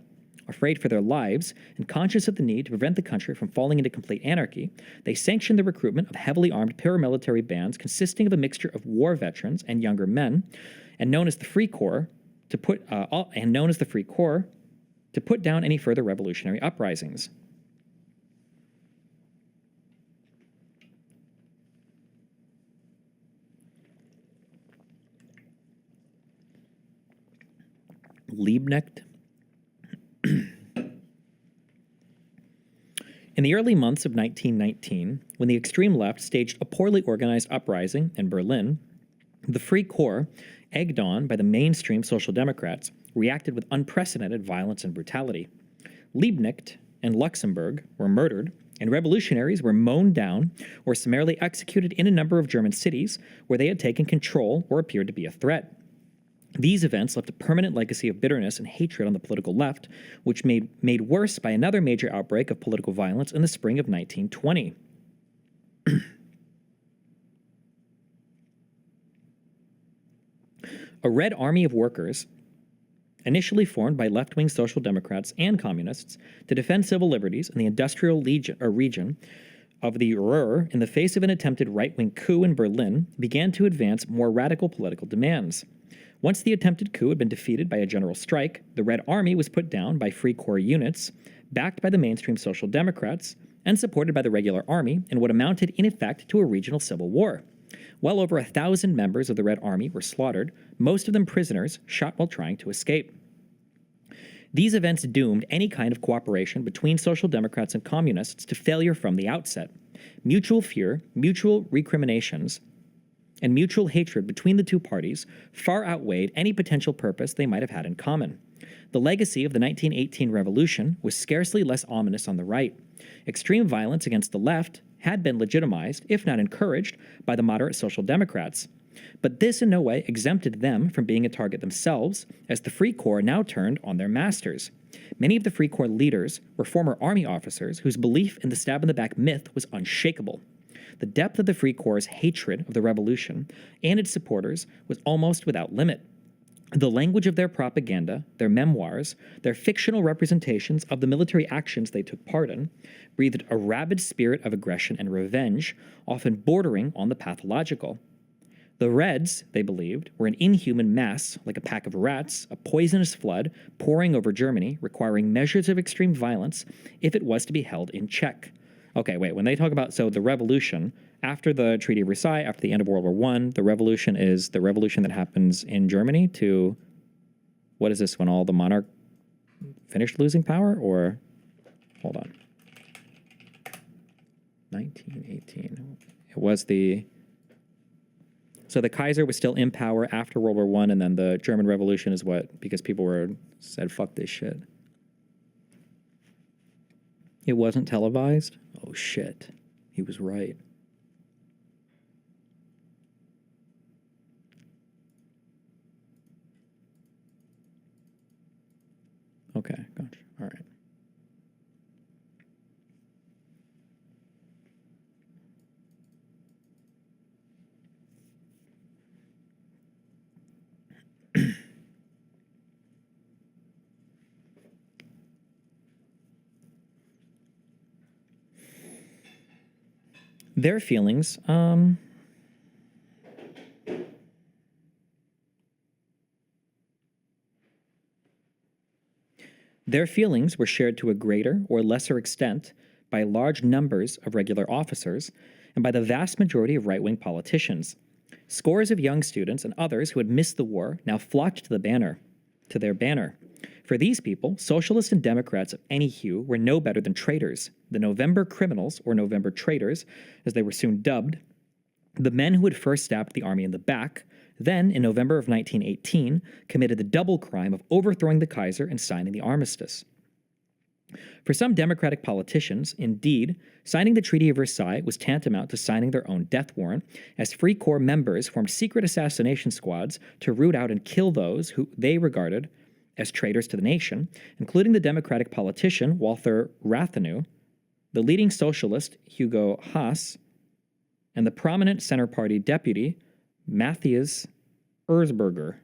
Afraid for their lives and conscious of the need to prevent the country from falling into complete anarchy, they sanctioned the recruitment of heavily armed paramilitary bands consisting of a mixture of war veterans and younger men, and known as the Free Corps, to put down any further revolutionary uprisings. Liebknecht. In the early months of 1919, when the extreme left staged a poorly organized uprising in Berlin, the Free Corps, egged on by the mainstream Social Democrats, reacted with unprecedented violence and brutality. Liebknecht and Luxemburg were murdered, and revolutionaries were mown down or summarily executed in a number of German cities where they had taken control or appeared to be a threat. These events left a permanent legacy of bitterness and hatred on the political left, which made worse by another major outbreak of political violence in the spring of 1920. A Red Army of Workers, initially formed by left-wing Social Democrats and Communists to defend civil liberties in the industrial region of the Ruhr in the face of an attempted right-wing coup in Berlin, began to advance more radical political demands. Once the attempted coup had been defeated by a general strike, the Red Army was put down by Free Corps units, backed by the mainstream Social Democrats, and supported by the regular army in what amounted in effect to a regional civil war. Well over 1,000 members of the Red Army were slaughtered, most of them prisoners, shot while trying to escape. These events doomed any kind of cooperation between Social Democrats and Communists to failure from the outset. Mutual fear, mutual recriminations, and mutual hatred between the two parties far outweighed any potential purpose they might have had in common. The legacy of the 1918 revolution was scarcely less ominous on the right. Extreme violence against the left had been legitimized, if not encouraged, by the moderate Social Democrats. But this in no way exempted them from being a target themselves, as the Free Corps now turned on their masters. Many of the Free Corps leaders were former army officers whose belief in the stab-in-the-back myth was unshakable. The depth of the Free Corps' hatred of the revolution and its supporters was almost without limit. The language of their propaganda, their memoirs, their fictional representations of the military actions they took part in, breathed a rabid spirit of aggression and revenge, often bordering on the pathological. The Reds, they believed, were an inhuman mass, like a pack of rats, a poisonous flood, pouring over Germany, requiring measures of extreme violence if it was to be held in check. Okay, wait, when they talk about, so the revolution, after the Treaty of Versailles, after the end of World War I, the revolution is the revolution that happens in Germany to, what is this, when all the monarch finished losing power, or, hold on, 1918, it was so the Kaiser was still in power after World War I, and then the German Revolution is what, because people said, fuck this shit. It wasn't televised? Oh, shit. He was right. Okay, gotcha. All right. Their feelings, their feelings were shared to a greater or lesser extent by large numbers of regular officers and by the vast majority of right-wing politicians. Scores of young students and others who had missed the war now flocked to their banner. For For these people, socialists and Democrats of any hue were no better than traitors, the November criminals, or November traitors, as they were soon dubbed, the men who had first stabbed the army in the back, then, in November of 1918, committed the double crime of overthrowing the Kaiser and signing the armistice. For some Democratic politicians, indeed, signing the Treaty of Versailles was tantamount to signing their own death warrant, as Free Corps members formed secret assassination squads to root out and kill those who they regarded as traitors to the nation, including the Democratic politician Walther Rathenau, the leading socialist Hugo Haas, and the prominent Center Party deputy Matthias Erzberger.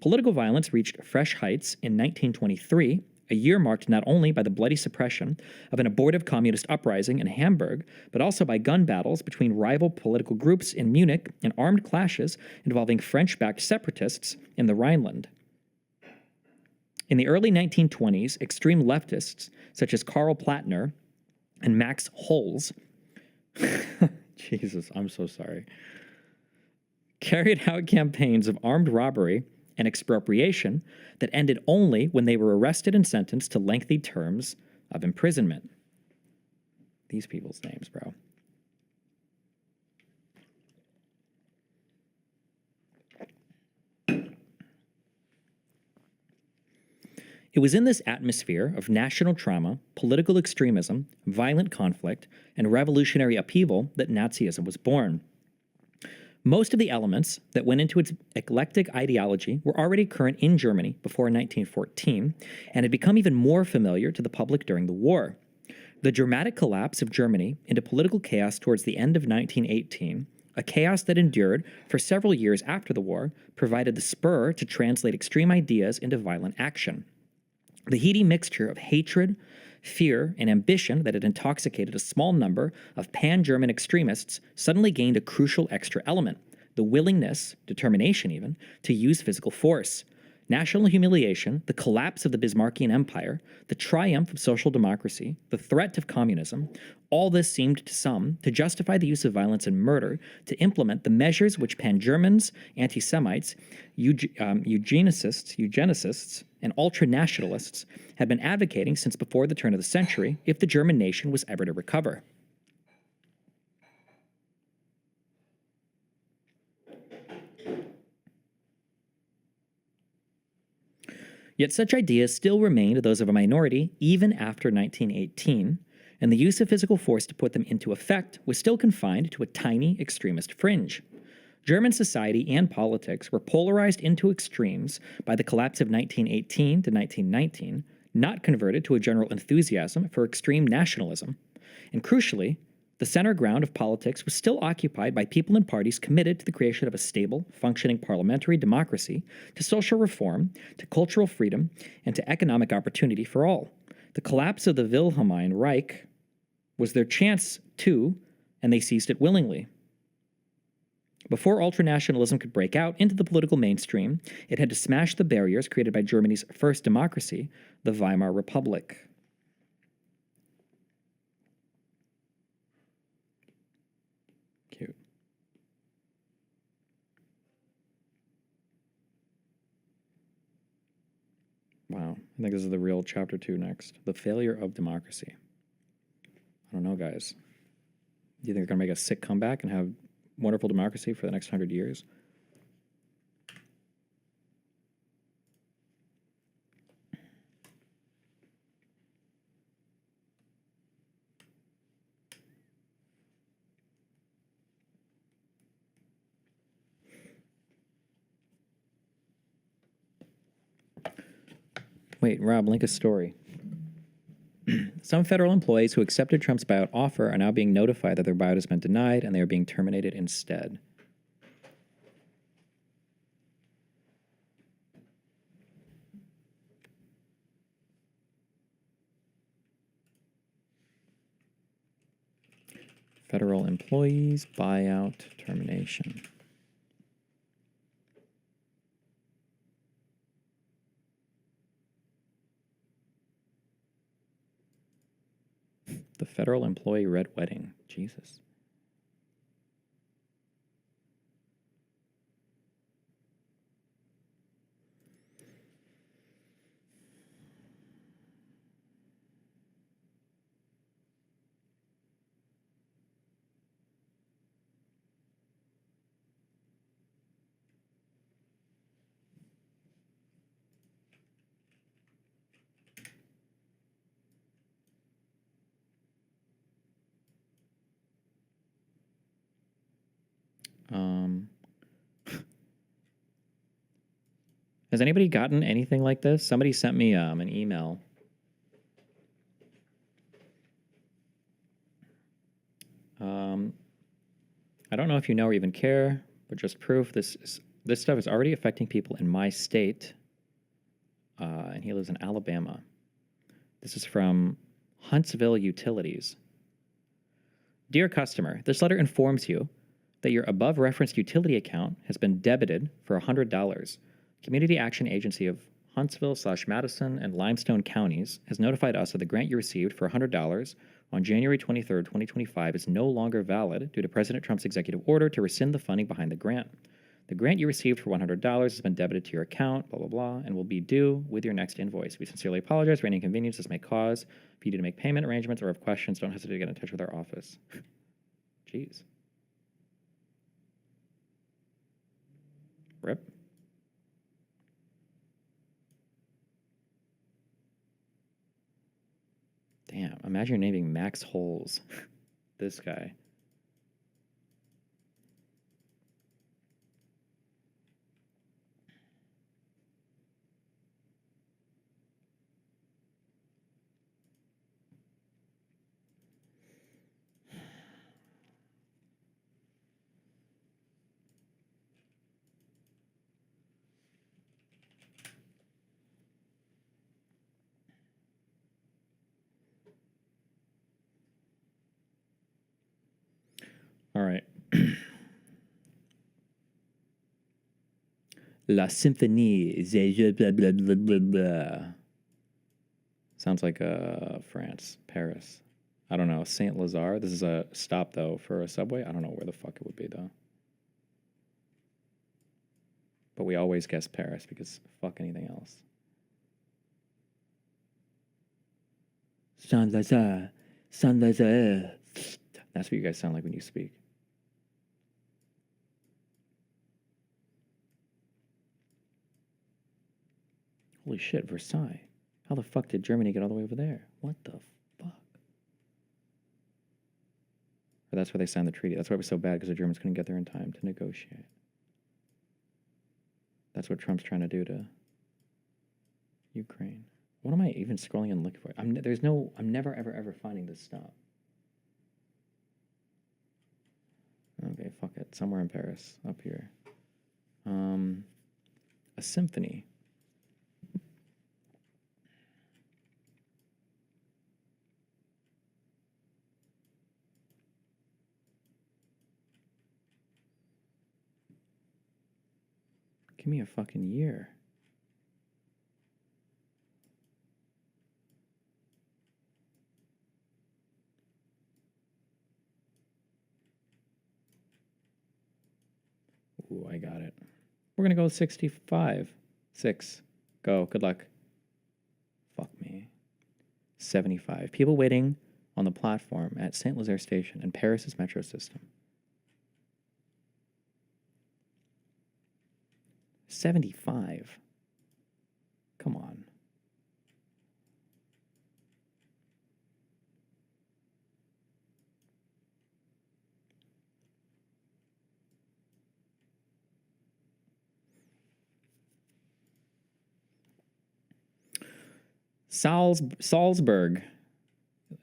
Political violence reached fresh heights in 1923, a year marked not only by the bloody suppression of an abortive communist uprising in Hamburg, but also by gun battles between rival political groups in Munich and armed clashes involving French-backed separatists in the Rhineland. In the early 1920s, extreme leftists such as Karl Plattner and Max Holz Jesus, I'm so sorry, carried out campaigns of armed robbery and expropriation that ended only when they were arrested and sentenced to lengthy terms of imprisonment. These people's names, bro. It was in this atmosphere of national trauma, political extremism, violent conflict, and revolutionary upheaval that Nazism was born. Most of the elements that went into its eclectic ideology were already current in Germany before 1914 and had become even more familiar to the public during the war. The dramatic collapse of Germany into political chaos towards the end of 1918, a chaos that endured for several years after the war, provided the spur to translate extreme ideas into violent action. The heady mixture of hatred, fear, and ambition that had intoxicated a small number of pan-German extremists suddenly gained a crucial extra element, the willingness, determination even, to use physical force. National humiliation, the collapse of the Bismarckian Empire, the triumph of social democracy, the threat of communism, all this seemed to some to justify the use of violence and murder to implement the measures which pan-Germans, anti-Semites, eugenicists, and ultranationalists had been advocating since before the turn of the century if the German nation was ever to recover. Yet such ideas still remained those of a minority even after 1918, and the use of physical force to put them into effect was still confined to a tiny extremist fringe. German society and politics were polarized into extremes by the collapse of 1918 to 1919, not converted to a general enthusiasm for extreme nationalism. And crucially, the center ground of politics was still occupied by people and parties committed to the creation of a stable, functioning parliamentary democracy, to social reform, to cultural freedom, and to economic opportunity for all. The collapse of the Wilhelmine Reich was their chance to, and they seized it willingly. Before ultranationalism could break out into the political mainstream, it had to smash the barriers created by Germany's first democracy, the Weimar Republic. Cute. Wow, I think this is the real chapter 2 next. The failure of democracy. I don't know, guys. Do you think they're going to make a sick comeback and have wonderful democracy for the next 100 years? Wait, Rob, link a story. Some federal employees who accepted Trump's buyout offer are now being notified that their buyout has been denied and they are being terminated instead. Federal employees buyout termination. The federal employee red wedding. Jesus. Has anybody gotten anything like this? Somebody sent me an email. I don't know if you know or even care, but just proof this stuff is already affecting people in my state. And he lives in Alabama. This is from Huntsville Utilities. Dear customer, this letter informs you that your above referenced utility account has been debited for $100. Community Action Agency of Huntsville/Madison and Limestone counties has notified us that the grant you received for $100 on January 23, 2025 is no longer valid due to President Trump's executive order to rescind the funding behind the grant. The grant you received for $100 has been debited to your account, blah, blah, blah, and will be due with your next invoice. We sincerely apologize for any inconvenience this may cause. If you need to make payment arrangements or have questions, don't hesitate to get in touch with our office. Jeez. Rip. Damn, imagine you're naming Max Holes. This guy. All right. La Symphonie de blah, blah, blah, blah, blah. Sounds like France, Paris. I don't know. Saint Lazare. This is a stop, though, for a subway. I don't know where the fuck it would be, though. But we always guess Paris because fuck anything else. Saint Lazare. Saint Lazare. That's what you guys sound like when you speak. Holy shit, Versailles. How the fuck did Germany get all the way over there? What the fuck? Or that's where they signed the treaty. That's why it was so bad, because the Germans couldn't get there in time to negotiate. That's what Trump's trying to do to Ukraine. What am I even scrolling and looking for? I'm never, ever, ever finding this stuff. Okay, fuck it. Somewhere in Paris, up here. A symphony. Give me a fucking year. Ooh, I got it. We're gonna go with 65. 6. Go. Good luck. Fuck me. 75. People waiting on the platform at Saint Lazare Station in Paris's metro system. 75. Come on. Salzburg.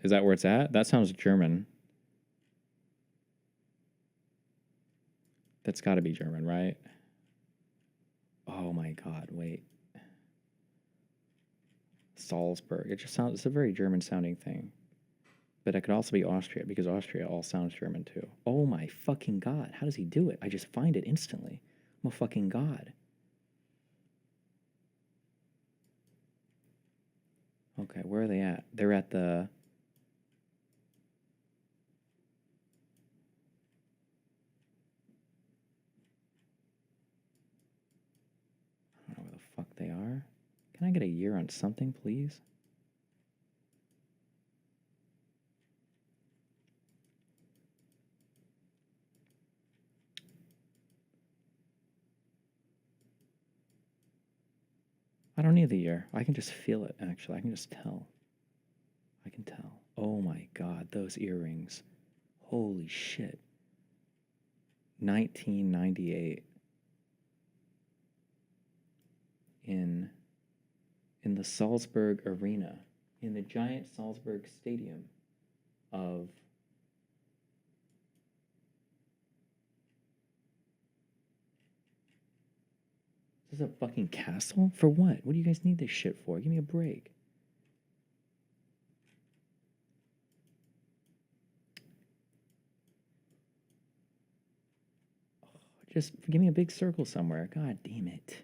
Is that where it's at? That sounds German. That's got to be German, right? Oh my God, wait. Salzburg. It just sounds, it's a very German sounding thing. But it could also be Austria, because Austria all sounds German too. Oh my fucking God. How does he do it? I just find it instantly. I'm a fucking God. Okay, where are they at? They're at the... I don't know where the fuck they are. Can I get a year on something, please? I don't need the year. I can just feel it, actually. I can just tell. I can tell. Oh my God, those earrings. Holy shit. 1998 in the Salzburg Arena, in the giant Salzburg Stadium of Is this a fucking castle? For what? What do you guys need this shit for? Give me a break. Just give me a big circle somewhere. God damn it.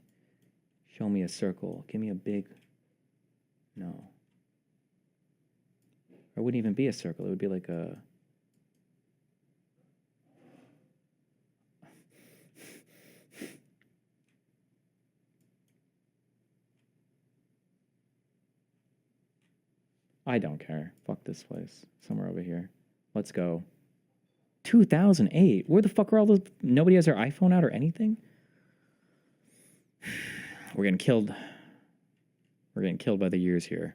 Show me a circle. Give me a big... No. Or it wouldn't even be a circle. It would be like a... I don't care. Fuck this place. Somewhere over here. Let's go. 2008? Where the fuck are all those... Nobody has their iPhone out or anything? We're getting killed. We're getting killed by the years here.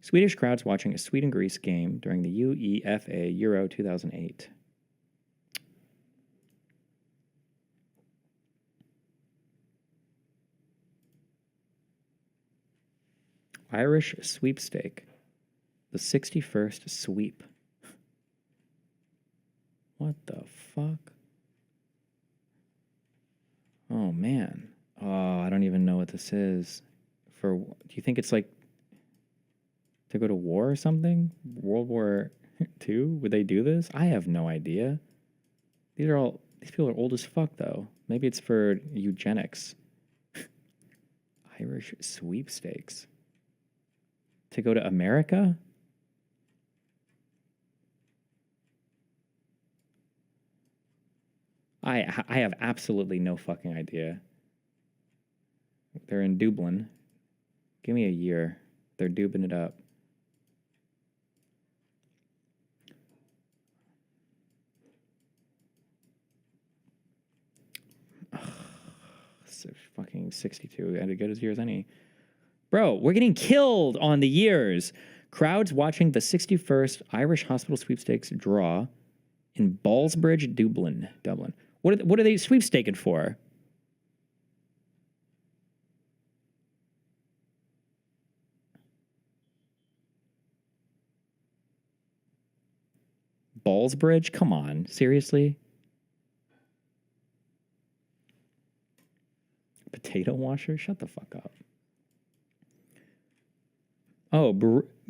Swedish crowds watching a Sweden-Greece game during the UEFA Euro 2008. Irish sweepstake. The 61st sweep. What the fuck? Oh, man. Oh, I don't even know what this is. Do you think it's like to go to war or something? World War II? Would they do this? I have no idea. These people are old as fuck, though. Maybe it's for eugenics. Irish sweepstakes. To go to America? I have absolutely no fucking idea. They're in Dublin. Give me a year. They're dubing it up. Fucking 62. Had as good as year as any. Bro, we're getting killed on the years. Crowds watching the 61st Irish Hospital Sweepstakes draw in Ballsbridge, Dublin. What are they sweepstaking for? Ballsbridge? Come on, seriously? Potato washer? Shut the fuck up. Oh,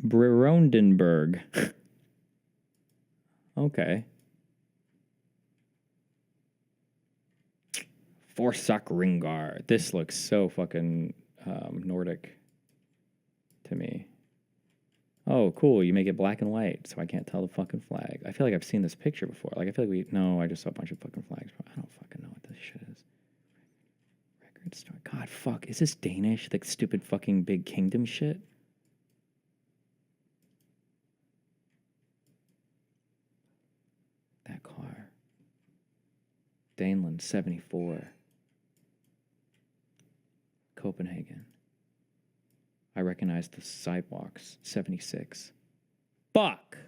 Brerondenberg. Okay. Forsakringar. This looks so fucking Nordic to me. Oh, cool. You make it black and white, so I can't tell the fucking flag. I feel like I've seen this picture before. Like, I feel like No, I just saw a bunch of fucking flags. I don't fucking know what this shit is. Record store. God, fuck. Is this Danish? The stupid fucking big kingdom shit? That car. Daneland, 74. Copenhagen. I recognize the sidewalks, 76. Fuck!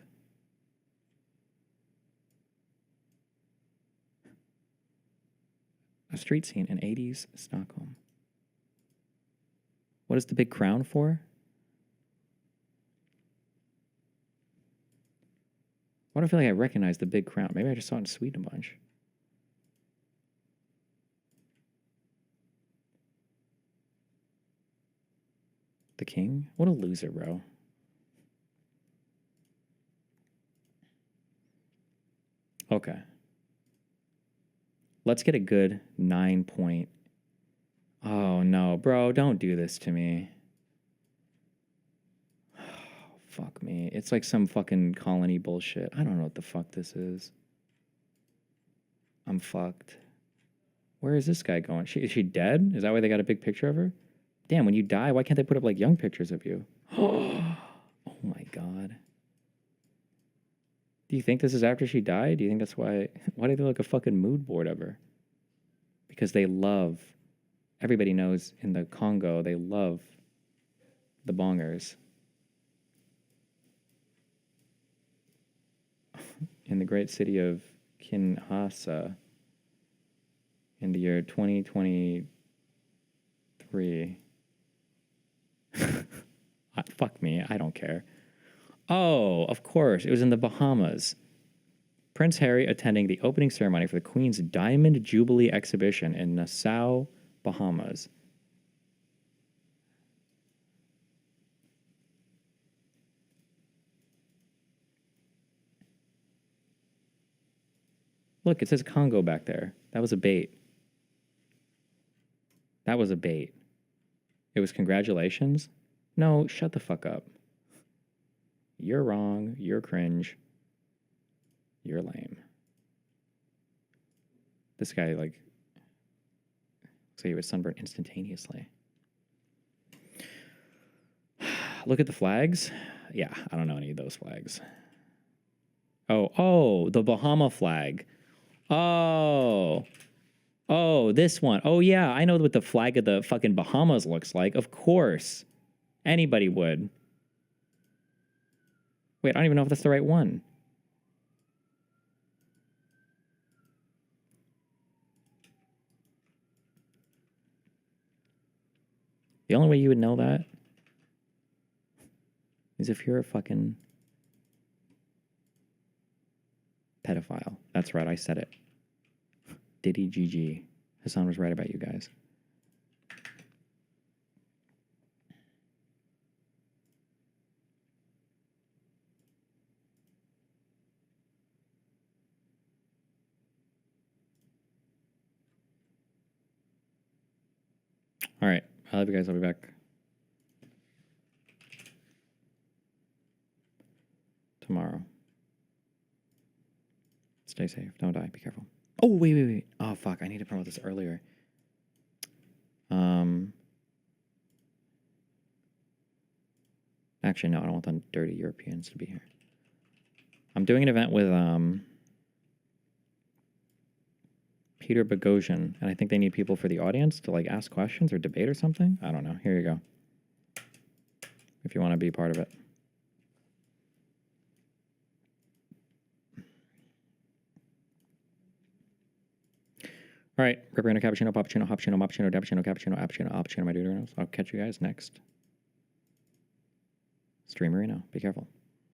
A street scene in 80s Stockholm. What is the big crown for? Why do I feel like I recognize the big crown? Maybe I just saw it in Sweden a bunch. The king? What a loser, bro. Okay. Let's get a good 9 point. Oh, no, bro. Don't do this to me. Oh, fuck me. It's like some fucking colony bullshit. I don't know what the fuck this is. I'm fucked. Where is this guy going? Is she dead? Is that why they got a big picture of her? Damn, when you die, why can't they put up like young pictures of you? Oh my God. Do you think this is after she died? Do you think that's why? Why do they look a fucking mood board of her? Because they love, everybody knows in the Congo, they love the bongers. In the great city of Kinshasa in the year 2023. Fuck me, I don't care. Oh, of course, it was in the Bahamas. Prince Harry attending the opening ceremony for the Queen's Diamond Jubilee exhibition in Nassau, Bahamas. Look, it says Congo back there. That was a bait. That was a bait. It was congratulations? No, shut the fuck up. You're wrong. You're cringe. You're lame. This guy, like, looks like he was sunburned instantaneously. Look at the flags. Yeah, I don't know any of those flags. Oh, the Bahama flag. Oh, this one. Oh, yeah, I know what the flag of the fucking Bahamas looks like. Of course. Anybody would. Wait, I don't even know if that's the right one. The only way you would know that is if you're a fucking pedophile. That's right, I said it. Diddy GG. Hassan was right about you guys. All right, I love you guys. I'll be back tomorrow. Stay safe. Don't die. Be careful. Oh, wait. Oh, fuck. I need to promote this earlier. Actually, no, I don't want the dirty Europeans to be here. I'm doing an event with Peter Boghossian, and I think they need people for the audience to like ask questions or debate or something. I don't know. Here you go. If you want to be part of it. All right, Ripperino, Cappuccino, Poppuccino, Hoppuccino, Moppuccino, Dappuccino, Cappuccino, Appuccino, Oppuccino, my dude. I'll catch you guys next. Streamerino. Be careful.